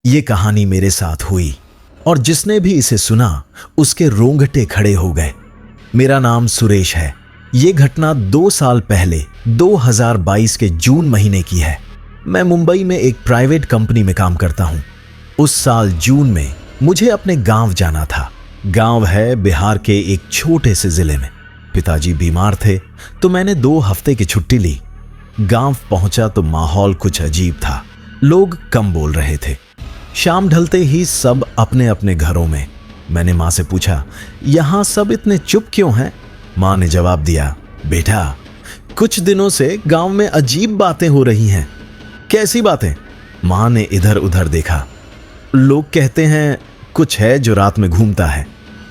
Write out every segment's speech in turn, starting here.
ये कहानी मेरे साथ हुई और जिसने भी इसे सुना उसके रोंगटे खड़े हो गए। मेरा नाम सुरेश है। ये घटना 2 साल पहले 2022 के जून महीने की है। मैं मुंबई में एक प्राइवेट कंपनी में काम करता हूँ। उस साल जून में मुझे अपने गांव जाना था। गांव है बिहार के एक छोटे से जिले में। पिताजी बीमार थे तो मैंने 2 हफ्ते की छुट्टी ली। गांव पहुंचा तो माहौल कुछ अजीब था। लोग कम बोल रहे थे। शाम ढलते ही सब अपने अपने घरों में। मैंने माँ से पूछा, यहाँ सब इतने चुप क्यों हैं? माँ ने जवाब दिया, बेटा कुछ दिनों से गांव में अजीब बातें हो रही हैं। कैसी बातें? माँ ने इधर उधर देखा। लोग कहते हैं कुछ है जो रात में घूमता है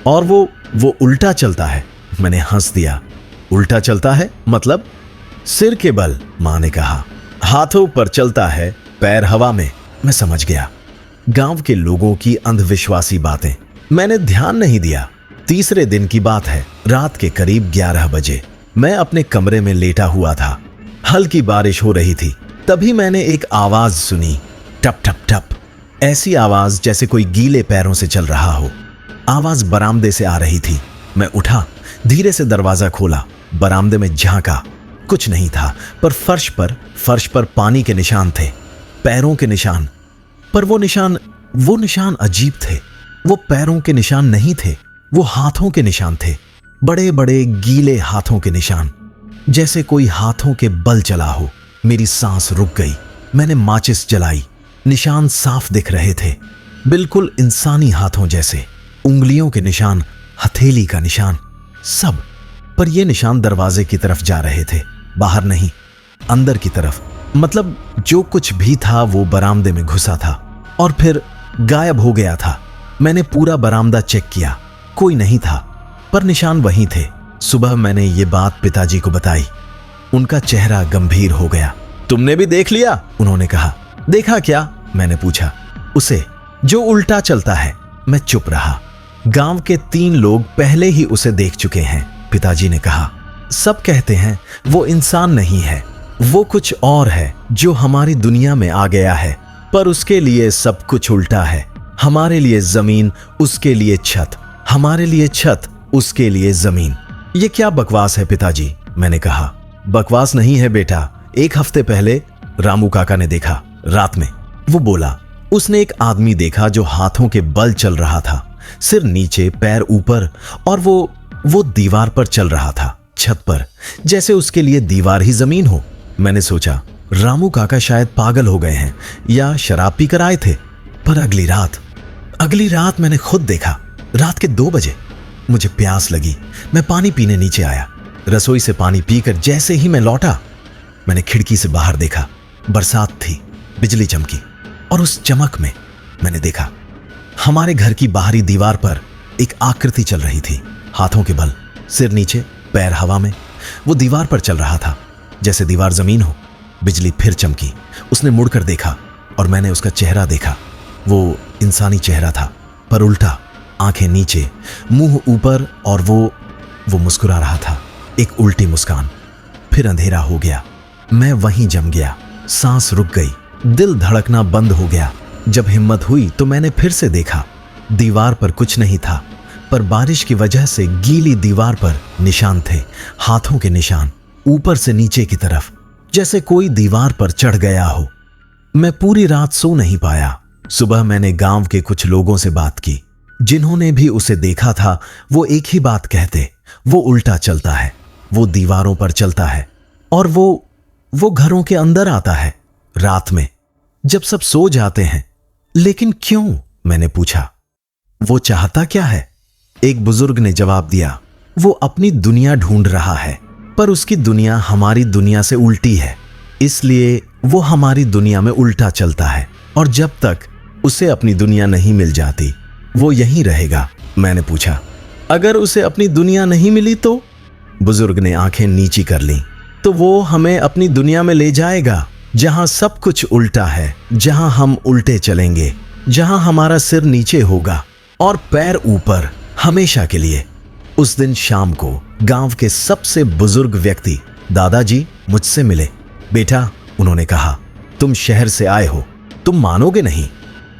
और वो उल्टा चलता है। मैंने हंस दिया। उल्टा चलता है मतलब? सिर के बल, माँ ने कहा। हाथों पर चलता है, पैर हवा में। मैं समझ गया। गांव के लोगों की अंधविश्वासी बातें। मैंने ध्यान नहीं दिया। तीसरे दिन की बात है। रात के करीब 11 बजे मैं अपने कमरे में लेटा हुआ था। हल्की बारिश हो रही थी। तभी मैंने एक आवाज सुनी, टप टप टप। ऐसी आवाज जैसे कोई गीले पैरों से चल रहा हो। आवाज बरामदे से आ रही थी। मैं उठा, धीरे से दरवाजा खोला, बरामदे में झांका। कुछ नहीं था, पर फर्श पर पानी के निशान थे, पैरों के निशान। पर वो निशान अजीब थे। वो पैरों के निशान नहीं थे, वो हाथों के निशान थे। बड़े बड़े गीले हाथों के निशान, जैसे कोई हाथों के बल चला हो। मेरी सांस रुक गई। मैंने माचिस जलाई। निशान साफ दिख रहे थे, बिल्कुल इंसानी हाथों जैसे। उंगलियों के निशान, हथेली का निशान, सब। पर ये निशान दरवाजे की तरफ जा रहे थे, बाहर नहीं, अंदर की तरफ। मतलब जो कुछ भी था वो बरामदे में घुसा था और फिर गायब हो गया था। मैंने पूरा बरामदा चेक किया, कोई नहीं था, पर निशान वहीं थे। सुबह मैंने ये बात पिताजी को बताई। उनका चेहरा गंभीर हो गया। तुमने भी देख लिया? उन्होंने कहा। देखा क्या? मैंने पूछा। उसे जो उल्टा चलता है। मैं चुप रहा। गांव के 3 लोग पहले ही उसे देख चुके हैं, पिताजी ने कहा। सब कहते हैं वो इंसान नहीं है, वो कुछ और है जो हमारी दुनिया में आ गया है। पर उसके लिए सब कुछ उल्टा है। हमारे लिए जमीन, उसके लिए छत। हमारे लिए छत, उसके लिए जमीन। ये क्या बकवास है पिताजी? मैंने कहा। बकवास नहीं है बेटा। 1 हफ्ते पहले रामू काका ने देखा, रात में। वो बोला उसने एक आदमी देखा जो हाथों के बल चल रहा था, सिर नीचे पैर ऊपर, और वो दीवार पर चल रहा था, छत पर, जैसे उसके लिए दीवार ही जमीन हो। मैंने सोचा रामू काका शायद पागल हो गए हैं या शराब पीकर आए थे। पर अगली रात मैंने खुद देखा। रात के 2 बजे मुझे प्यास लगी। मैं पानी पीने नीचे आया। रसोई से पानी पीकर जैसे ही मैं लौटा, मैंने खिड़की से बाहर देखा। बरसात थी, बिजली चमकी, और उस चमक में मैंने देखा हमारे घर की बाहरी दीवार पर एक आकृति चल रही थी, हाथों के बल, सिर नीचे पैर हवा में। वो दीवार पर चल रहा था जैसे दीवार जमीन हो। बिजली फिर चमकी। उसने मुड़कर देखा और मैंने उसका चेहरा देखा। वो इंसानी चेहरा था, पर उल्टा, आंखें नीचे, मुंह ऊपर, और वो मुस्कुरा रहा था, एक उल्टी मुस्कान। फिर अंधेरा हो गया। मैं वहीं जम गया। सांस रुक गई, दिल धड़कना बंद हो गया। जब हिम्मत हुई तो मैंने फिर से देखा। दीवार पर कुछ नहीं था, पर बारिश की वजह से गीली दीवार पर निशान थे, हाथों के निशान, ऊपर से नीचे की तरफ, जैसे कोई दीवार पर चढ़ गया हो। मैं पूरी रात सो नहीं पाया। सुबह मैंने गांव के कुछ लोगों से बात की, जिन्होंने भी उसे देखा था। वो एक ही बात कहते, वो उल्टा चलता है, वो दीवारों पर चलता है, और वो घरों के अंदर आता है रात में, जब सब सो जाते हैं। लेकिन क्यों? मैंने पूछा। वो चाहता क्या है? एक बुजुर्ग ने जवाब दिया, वो अपनी दुनिया ढूंढ रहा है, पर उसकी दुनिया हमारी दुनिया से उल्टी है, इसलिए वो हमारी दुनिया में उल्टा चलता है, और जब तक उसे अपनी दुनिया नहीं मिल जाती वो यहीं रहेगा। मैंने पूछा, अगर उसे अपनी दुनिया नहीं मिली तो? बुजुर्ग ने आंखें नीची कर लीं। तो वो हमें अपनी दुनिया में ले जाएगा, जहां सब कुछ उल्टा है, जहां हम उल्टे चलेंगे, जहां हमारा सिर नीचे होगा और पैर ऊपर, हमेशा के लिए। उस दिन शाम को गांव के सबसे बुजुर्ग व्यक्ति दादाजी मुझसे मिले। बेटा, उन्होंने कहा, तुम शहर से आए हो, तुम मानोगे नहीं,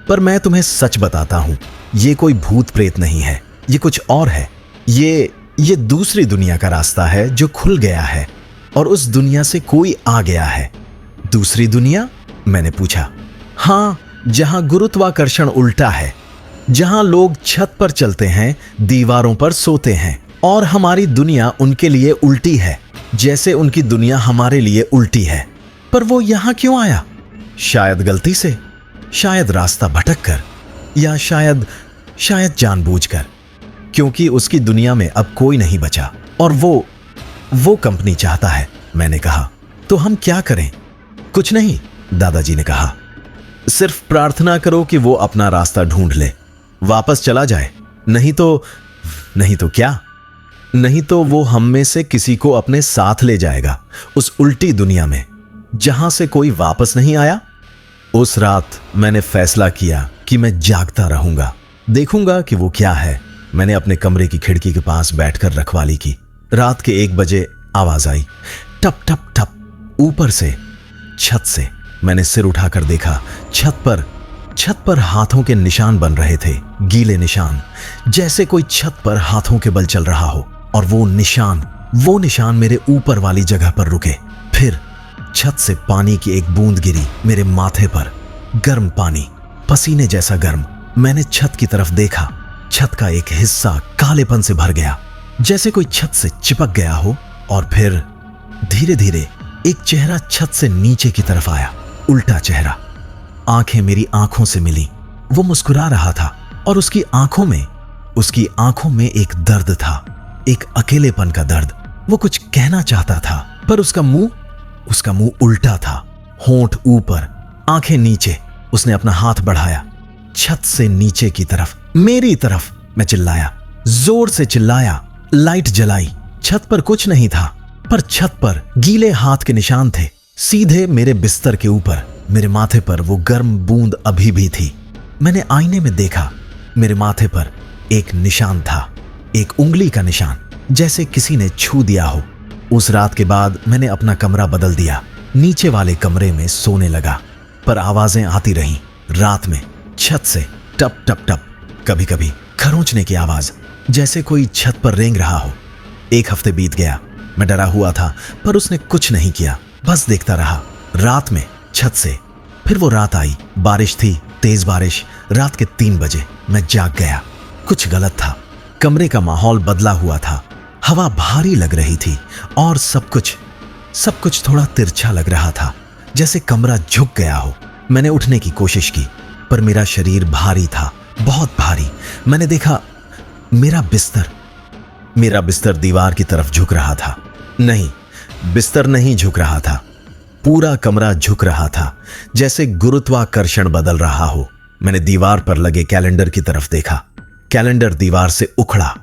पर मैं तुम्हें सच बताता हूं, ये कोई भूत प्रेत नहीं है, ये कुछ और है। ये दूसरी दुनिया का रास्ता है जो खुल गया है और उस दुनिया से कोई आ गया है। दूसरी दुनिया? मैंने पूछा। हाँ, जहां गुरुत्वाकर्षण उल्टा है, जहां लोग छत पर चलते हैं, दीवारों पर सोते हैं और हमारी दुनिया उनके लिए उल्टी है, जैसे उनकी दुनिया हमारे लिए उल्टी है। पर वो यहां क्यों आया? शायद गलती से, शायद रास्ता भटक कर, या शायद जानबूझकर, क्योंकि उसकी दुनिया में अब कोई नहीं बचा और वो कंपनी चाहता है। मैंने कहा, तो हम क्या करें? कुछ नहीं, दादाजी ने कहा, सिर्फ प्रार्थना करो कि वो अपना रास्ता ढूंढ ले, वापस चला जाए। नहीं तो क्या? नहीं तो वो हम में से किसी को अपने साथ ले जाएगा उस उल्टी दुनिया में जहां से कोई वापस नहीं आया। उस रात मैंने फैसला किया कि मैं जागता रहूंगा, देखूंगा कि वो क्या है। मैंने अपने कमरे की खिड़की के पास बैठकर रखवाली की। रात के 1 बजे आवाज आई, टप टप टप, ऊपर से, छत से। मैंने सिर उठाकर देखा, छत पर हाथों के निशान बन रहे थे, गीले निशान, जैसे कोई छत पर हाथों के बल चल रहा हो। और वो निशान मेरे ऊपर वाली जगह पर रुके। फिर छत से पानी की एक बूंद गिरी मेरे माथे पर, गर्म पानी, पसीने जैसा गर्म। मैंने छत की तरफ देखा, छत का एक हिस्सा कालेपन से भर गया, जैसे कोई छत से चिपक गया हो। और फिर धीरे धीरे एक चेहरा छत से नीचे की तरफ आया, उल्टा चेहरा। आंखें मेरी आंखों से मिली। वो मुस्कुरा रहा था और उसकी आंखों में एक दर्द था, एक अकेलेपन का दर्द। वो कुछ कहना चाहता था, पर उसका मुंह उल्टा था, होंठ ऊपर, आंखें नीचे। उसने अपना हाथ बढ़ाया छत से नीचे की तरफ, मेरी तरफ। मैं चिल्लाया, जोर से चिल्लाया, लाइट जलाई। छत पर कुछ नहीं था, पर छत पर गीले हाथ के निशान थे, सीधे मेरे बिस्तर के ऊपर। मेरे माथे पर वो गर्म बूंद अभी भी थी। मैंने आईने में देखा, मेरे माथे पर एक निशान था, एक उंगली का निशान, जैसे किसी ने छू दिया हो। उस रात के बाद मैंने अपना कमरा बदल दिया, नीचे वाले कमरे में सोने लगा। पर आवाजें आती रहीं रात में, छत से, टप टप टप, कभी कभी खरोंचने की आवाज, जैसे कोई छत पर रेंग रहा हो। 1 हफ्ते बीत गया। मैं डरा हुआ था, पर उसने कुछ नहीं किया, बस देखता रहा। रात में छत से। फिर वो रात आई, बारिश थी, तेज बारिश। रात के 3 बजे मैं जाग गया। कुछ गलत था, कमरे का माहौल बदला हुआ था, हवा भारी लग रही थी और सब कुछ थोड़ा तिरछा लग रहा था, जैसे कमरा झुक गया हो। मैंने उठने की कोशिश की, पर मेरा शरीर भारी था, बहुत भारी। मैंने देखा, मेरा बिस्तर दीवार की तरफ झुक रहा था। नहीं, बिस्तर नहीं झुक रहा था, पूरा कमरा झुक रहा था, जैसे गुरुत्वाकर्षण बदल रहा हो। मैंने दीवार पर लगे कैलेंडर की तरफ देखा। कैलेंडर दीवार से उखड़ा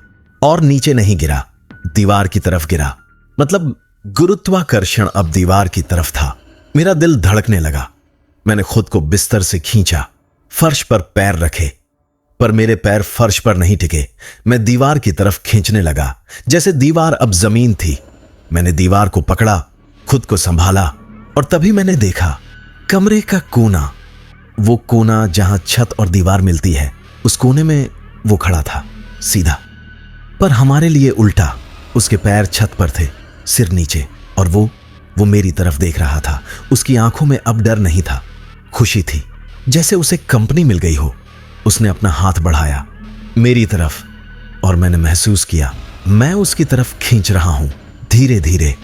और नीचे नहीं गिरा, दीवार की तरफ गिरा। मतलब गुरुत्वाकर्षण अब दीवार की तरफ था। मेरा दिल धड़कने लगा। मैंने खुद को बिस्तर से खींचा, फर्श पर पैर रखे, पर मेरे पैर फर्श पर नहीं टिके। मैं दीवार की तरफ खींचने लगा, जैसे दीवार अब जमीन थी। मैंने दीवार को पकड़ा, खुद को संभाला, और तभी मैंने देखा कमरे का कोना, वो कोना जहां छत और दीवार मिलती है, उस कोने में वो खड़ा था, सीधा, पर हमारे लिए उल्टा। उसके पैर छत पर थे, सिर नीचे, और वो मेरी तरफ देख रहा था। उसकी आंखों में अब डर नहीं था, खुशी थी, जैसे उसे कंपनी मिल गई हो। उसने अपना हाथ बढ़ाया मेरी तरफ, और मैंने महसूस किया मैं उसकी तरफ खींच रहा हूं, धीरे धीरे,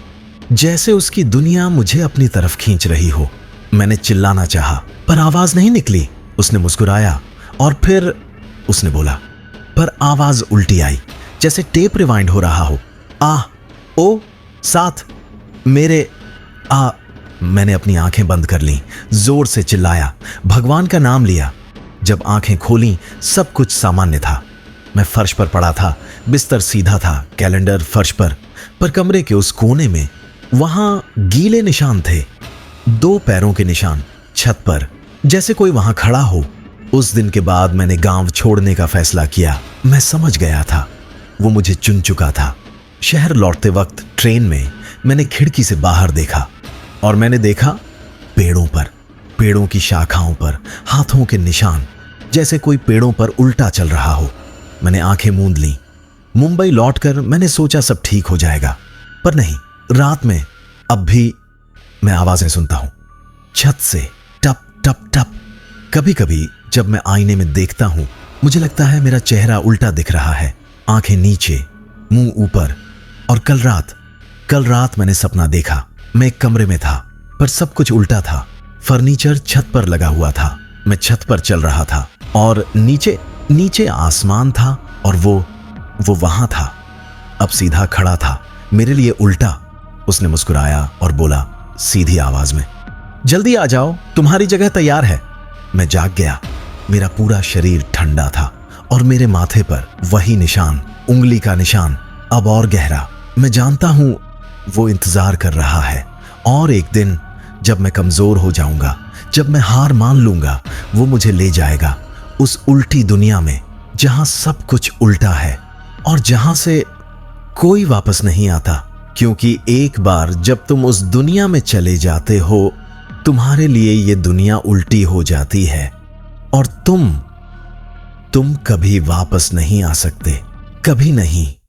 जैसे उसकी दुनिया मुझे अपनी तरफ खींच रही हो। मैंने चिल्लाना चाहा, पर आवाज नहीं निकली। उसने मुस्कुराया और फिर उसने बोला, पर आवाज उल्टी आई, जैसे टेप रिवाइंड हो रहा हो। ओ साथ मेरे मैंने अपनी आंखें बंद कर लीं, जोर से चिल्लाया, भगवान का नाम लिया। जब आंखें खोलीं, सब कुछ सामान्य था। मैं फर्श पर पड़ा था, बिस्तर सीधा था, कैलेंडर फर्श पर कमरे के उस कोने में वहां गीले निशान थे, 2 पैरों के निशान छत पर, जैसे कोई वहां खड़ा हो। उस दिन के बाद मैंने गांव छोड़ने का फैसला किया। मैं समझ गया था, वो मुझे चुन चुका था। शहर लौटते वक्त ट्रेन में मैंने खिड़की से बाहर देखा, और मैंने देखा पेड़ों की शाखाओं पर हाथों के निशान, जैसे कोई पेड़ों पर उल्टा चल रहा हो। मैंने आंखें मूंद लीं। मुंबई लौटकर मैंने सोचा सब ठीक हो जाएगा, पर नहीं। रात में अब भी मैं आवाजें सुनता हूं, छत से टप टप टप। कभी कभी जब मैं आईने में देखता हूं, मुझे लगता है मेरा चेहरा उल्टा दिख रहा है, आंखें नीचे, मुंह ऊपर। और कल रात मैंने सपना देखा। मैं एक कमरे में था, पर सब कुछ उल्टा था। फर्नीचर छत पर लगा हुआ था, मैं छत पर चल रहा था और नीचे आसमान था और वो वहां था, अब सीधा खड़ा था, मेरे लिए उल्टा। उसने मुस्कुराया और बोला सीधी आवाज में, जल्दी आ जाओ, तुम्हारी जगह तैयार है। मैं जाग गया। मेरा पूरा शरीर ठंडा था और मेरे माथे पर वही निशान, उंगली का निशान, अब और गहरा। मैं जानता हूं वो इंतजार कर रहा है, और एक दिन जब मैं कमजोर हो जाऊंगा, जब मैं हार मान लूंगा, वो मुझे ले जाएगा उस उल्टी दुनिया में जहां सब कुछ उल्टा है और जहां से कोई वापस नहीं आता। क्योंकि एक बार जब तुम उस दुनिया में चले जाते हो, तुम्हारे लिए ये दुनिया उल्टी हो जाती है और तुम कभी वापस नहीं आ सकते, कभी नहीं।